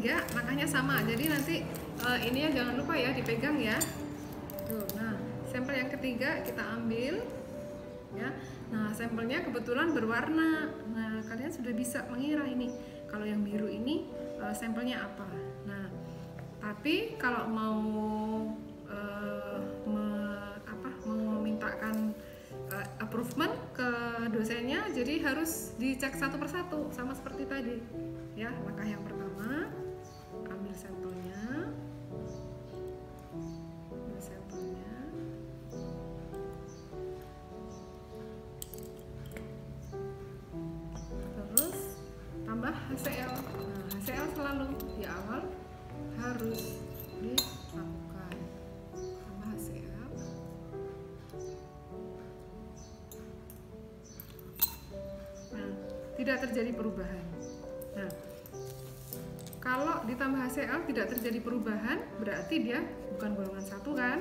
ketiga langkahnya sama. Jadi nanti ininya jangan lupa ya dipegang ya. Tuh, nah sampel yang ketiga kita ambil ya. Nah sampelnya kebetulan berwarna. Nah kalian sudah bisa mengira ini kalau yang biru ini sampelnya apa. Nah tapi kalau mau memintakan approvement ke dosennya, jadi harus dicek satu persatu sama seperti tadi ya. Langkah yang pertama, ambil sampelnya, terus tambah HCl. Nah HCl selalu di awal harus dilakukan, tambah HCl. Nah, tidak terjadi perubahan. Nah, kalau ditambah HCl tidak terjadi perubahan, berarti dia bukan golongan 1 kan?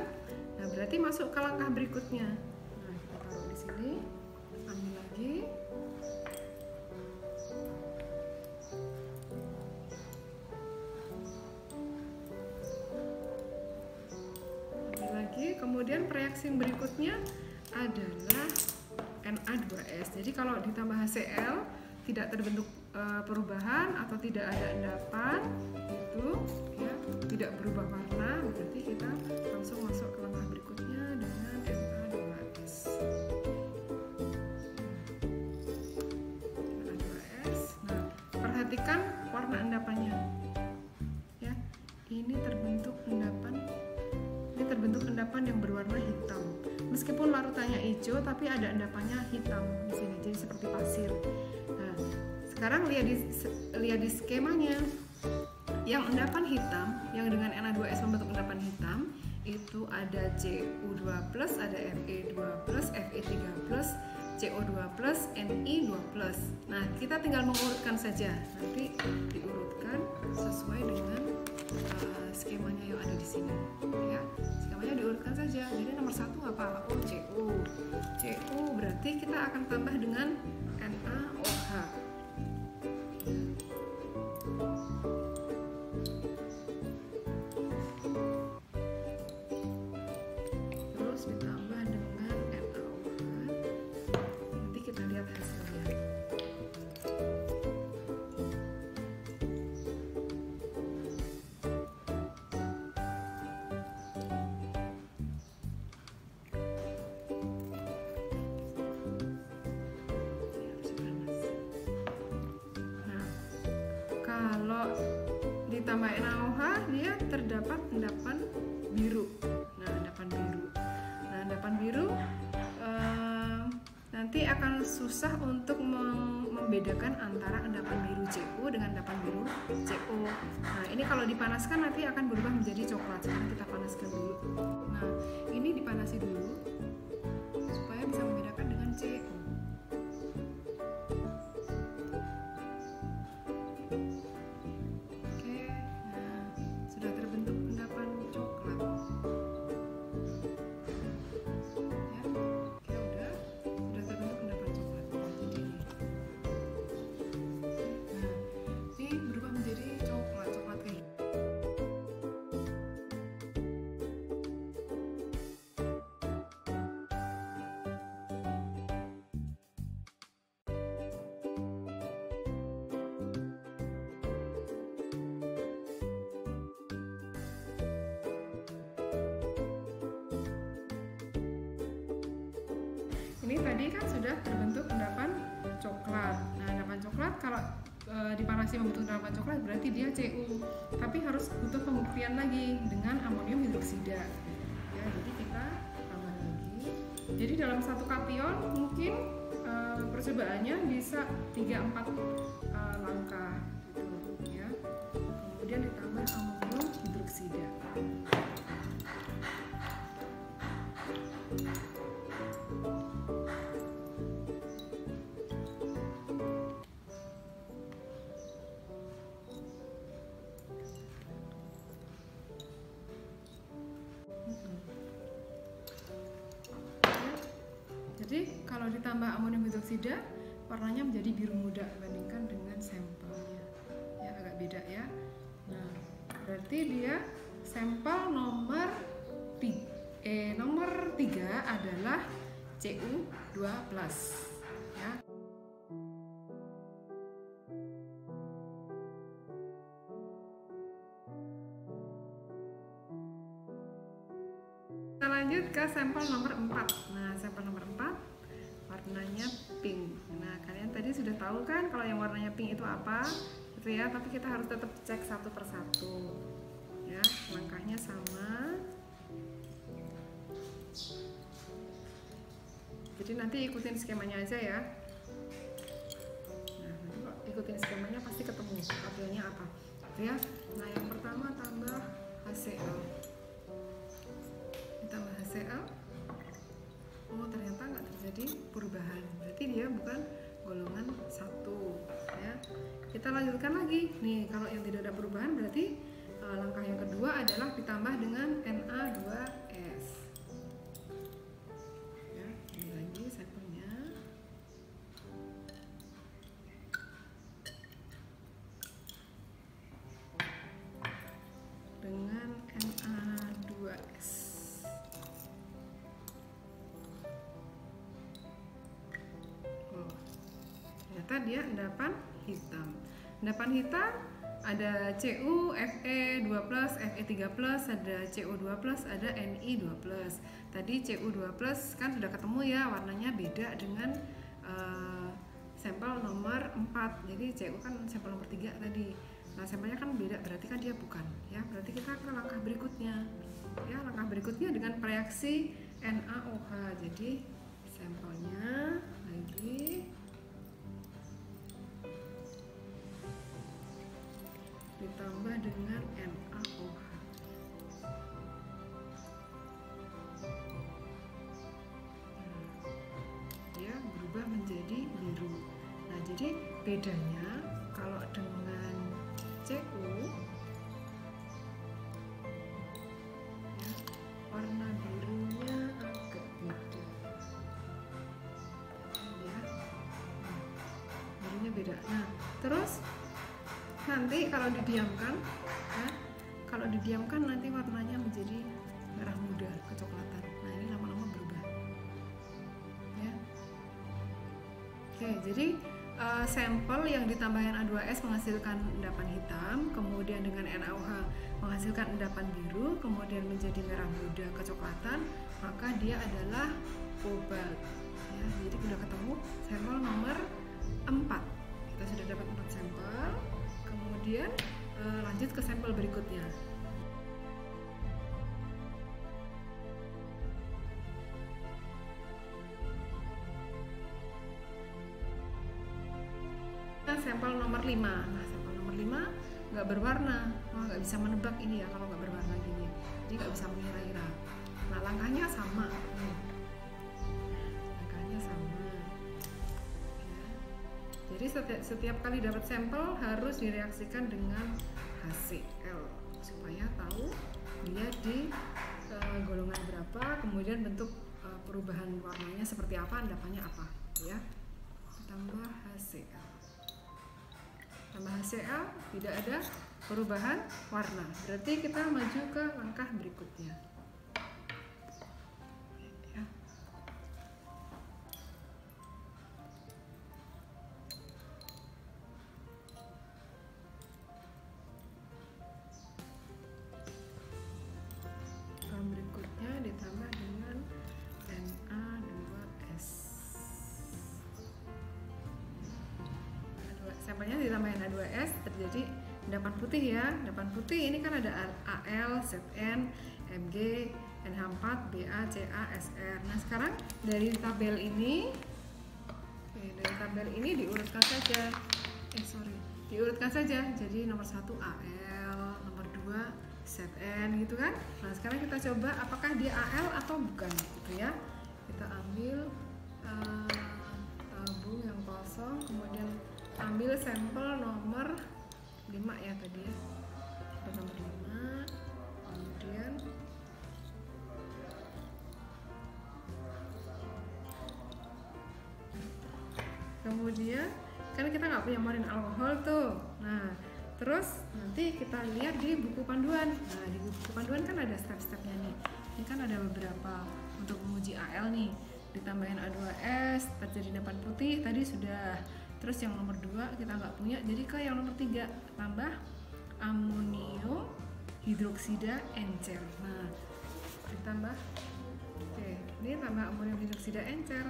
Nah, berarti masuk ke langkah berikutnya. Nah, kita taruh di sini, ambil lagi. Kemudian reaksi berikutnya adalah Na2S. Jadi kalau ditambah HCl tidak terbentuk perubahan atau tidak ada endapan, itu ya tidak berubah warna, berarti kita langsung masuk ke langkah berikutnya dengan Na2S. Na2S. Nah, perhatikan warna endapannya. Ya, ini terbentuk endapan yang berwarna hitam. Meskipun larutannya hijau, tapi ada endapannya hitam di sini, jadi seperti pasir. Nah, sekarang lihat di skemanya. Yang endapan hitam, yang dengan Na2S membentuk endapan hitam, itu ada Cu2+, ada Fe2+, Fe3+, CO2+, Ni2+. Nah, kita tinggal mengurutkan saja. Nanti diurutkan sesuai dengan skemanya yang ada di sini. Ya, skemanya diurutkan saja. Jadi nomor 1 apa? Oh, Cu. Cu berarti kita akan tambah dengan NaOH. Terus ditambah dengan NaOH. Nanti kita lihat hasilnya. Kalau ditambah NaOH, dia terdapat endapan biru. Nah, endapan biru nanti akan susah untuk membedakan antara endapan biru Cu dengan endapan biru Co. Nah, ini kalau dipanaskan nanti akan berubah menjadi coklat. Sekarang kita panaskan dulu. Nah, ini dipanasi dulu supaya bisa membedakan dengan Co. Ini tadi kan sudah terbentuk endapan coklat. Nah, endapan coklat kalau dipanasi membentuk endapan coklat berarti dia Cu. Tapi harus butuh pembuktian lagi dengan amonium hidroksida. Ya, jadi kita tambah lagi. Jadi dalam satu kation mungkin percobaannya bisa 3-4 langkah gitu ya. Kemudian ditambah amonium hidroksida. Jadi kalau ditambah amonium hidroksida warnanya menjadi biru muda dibandingkan dengan sampelnya. Ya, agak beda ya. Nah, berarti dia sampel nomor 3 adalah Cu2+. Ya. Kita lanjut ke sampel nomor 4. Nah, sampel nomor 4 warnanya pink. Nah, kalian tadi sudah tahu kan kalau yang warnanya pink itu apa? Gitu ya, tapi kita harus tetap cek satu persatu. Ya, langkahnya sama. Jadi nanti ikutin skemanya aja ya. Nah, nanti kalau ikutin skemanya pasti ketemu tabelnya apa. Gitu ya. Nah, yang pertama tambah HCl. Ditambah HCl. Oh, ternyata nggak terjadi perubahan. Berarti dia bukan golongan 1 ya. Kita lanjutkan lagi. Nih, kalau yang tidak ada perubahan berarti langkah yang kedua adalah ditambah dengan Na2S. Ya, ini lagi sampelnya. Dengan Na2S. Oh, ternyata dia endapan hitam. Endapan hitam ada Cu, Fe2+, Fe3+, ada Co2+, ada Ni2+. Tadi Cu2+ kan sudah ketemu ya, warnanya beda dengan sampel nomor 4. Jadi Cu kan sampel nomor 3 tadi. Nah, sampelnya kan beda, berarti kan dia bukan ya. Berarti kita ke langkah berikutnya. Ya, langkah berikutnya dengan reaksi NaOH. Jadi sampelnya lagi ditambah dengan NaOH. Dia berubah menjadi biru. Nah, jadi bedanya kalau dengan Cu ya, warna birunya agak beda ya. Birunya beda. Nah, terus nanti kalau didiamkan ya, kalau didiamkan nanti warnanya menjadi merah muda kecoklatan. Nah, ini lama-lama berubah ya. Oke, jadi sampel yang ditambah Na2S menghasilkan endapan hitam, kemudian dengan NaOH menghasilkan endapan biru, kemudian menjadi merah muda kecoklatan, maka dia adalah kobalt ya. Jadi sudah ketemu sampel nomor 4. Kita sudah dapat 4 sampel. Kemudian lanjut ke sampel berikutnya. Sampel nomor 5. Nah, sampel nomor 5 nggak berwarna. Nggak bisa menebak ini ya kalau nggak berwarna gini. Jadi nggak bisa mengira-ngira. Nah, langkahnya sama. Langkahnya sama. Ya. Jadi setiap kali dapat sampel harus direaksikan dengan HCl supaya tahu dia di golongan berapa, kemudian bentuk perubahan warnanya seperti apa, endapannya apa, ya. Tambah HCl. Tambah HCl tidak ada perubahan warna. Berarti kita maju ke langkah berikutnya. Ya. Berikutnya ditambah dengan Na2S. Sampelnya ditambah Na2S terjadi endapan putih ya. Endapan putih ini kan ada Al, Zn, Mg, NH4, Ba, Ca, Sr. Nah, sekarang dari tabel ini diurutkan saja. Diurutkan saja. Jadi nomor 1 Al, nomor 2 Zn gitu kan. Nah, sekarang kita coba apakah dia Al atau bukan gitu ya. Kita ambil tabung yang kosong, kemudian ambil sampel nomor 5 ya tadi ya. Nomor 5. Kemudian kan kita nggak punya marin alkohol tuh. Nah, Terus nanti kita lihat di buku panduan. Nah, di buku panduan kan ada step-stepnya nih. Ini kan ada beberapa untuk menguji AL nih. Ditambahin A2S, terjadi endapan putih, tadi sudah. Terus yang nomor 2 kita nggak punya, jadi ke yang nomor 3 tambah amonium hidroksida encer. Nah, ditambah. Oke, ini tambah amonium hidroksida encer.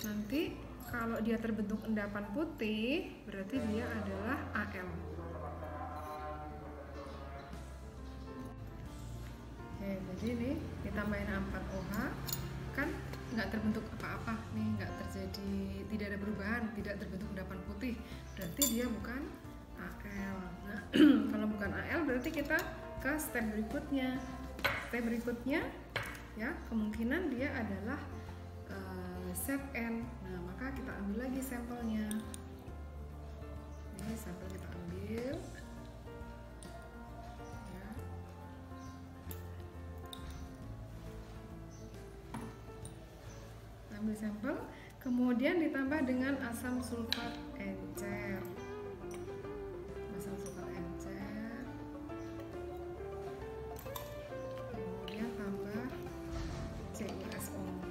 Nanti kalau dia terbentuk endapan putih, berarti dia adalah AL. Oke, jadi ini ditambahin A4OH, kan nggak terbentuk apa-apa nih, nggak terjadi, tidak ada perubahan, tidak terbentuk endapan putih, berarti dia bukan AL. Nah, kalau bukan AL berarti kita ke step berikutnya. Step berikutnya ya, kemungkinan dia adalah ZN. Nah, maka kita ambil lagi sampelnya. Ini sampel kita ambil. Ya. Ambil sampel, kemudian ditambah dengan asam sulfat encer. Asam sulfat encer. Kemudian tambah CuSO4.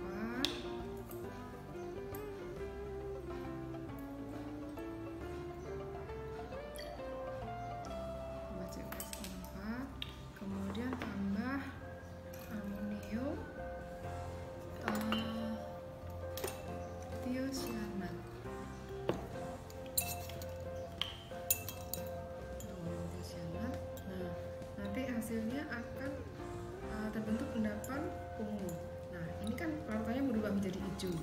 Kemudian tambah amonium thiocyanat. Nah, nanti hasilnya akan terbentuk endapan ungu. Nah, ini kan larutannya berubah menjadi hijau.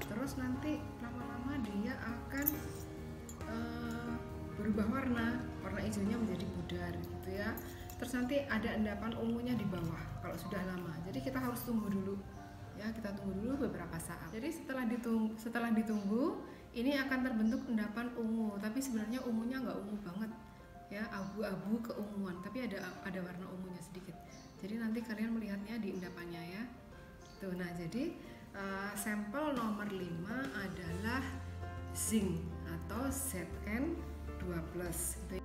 Terus nanti lama-lama dia akan berubah warna hijaunya menjadi pudar gitu ya. Terus nanti ada endapan ungunya di bawah kalau sudah lama. Jadi kita harus tunggu dulu ya, kita tunggu dulu beberapa saat. Jadi setelah ditunggu ini akan terbentuk endapan ungu, tapi sebenarnya ungunya nggak ungu banget ya, abu-abu keunguan, tapi ada warna ungunya sedikit. Jadi nanti kalian melihatnya di endapannya ya. Tuh, nah jadi sampel nomor 5 adalah zinc atau Zn2+.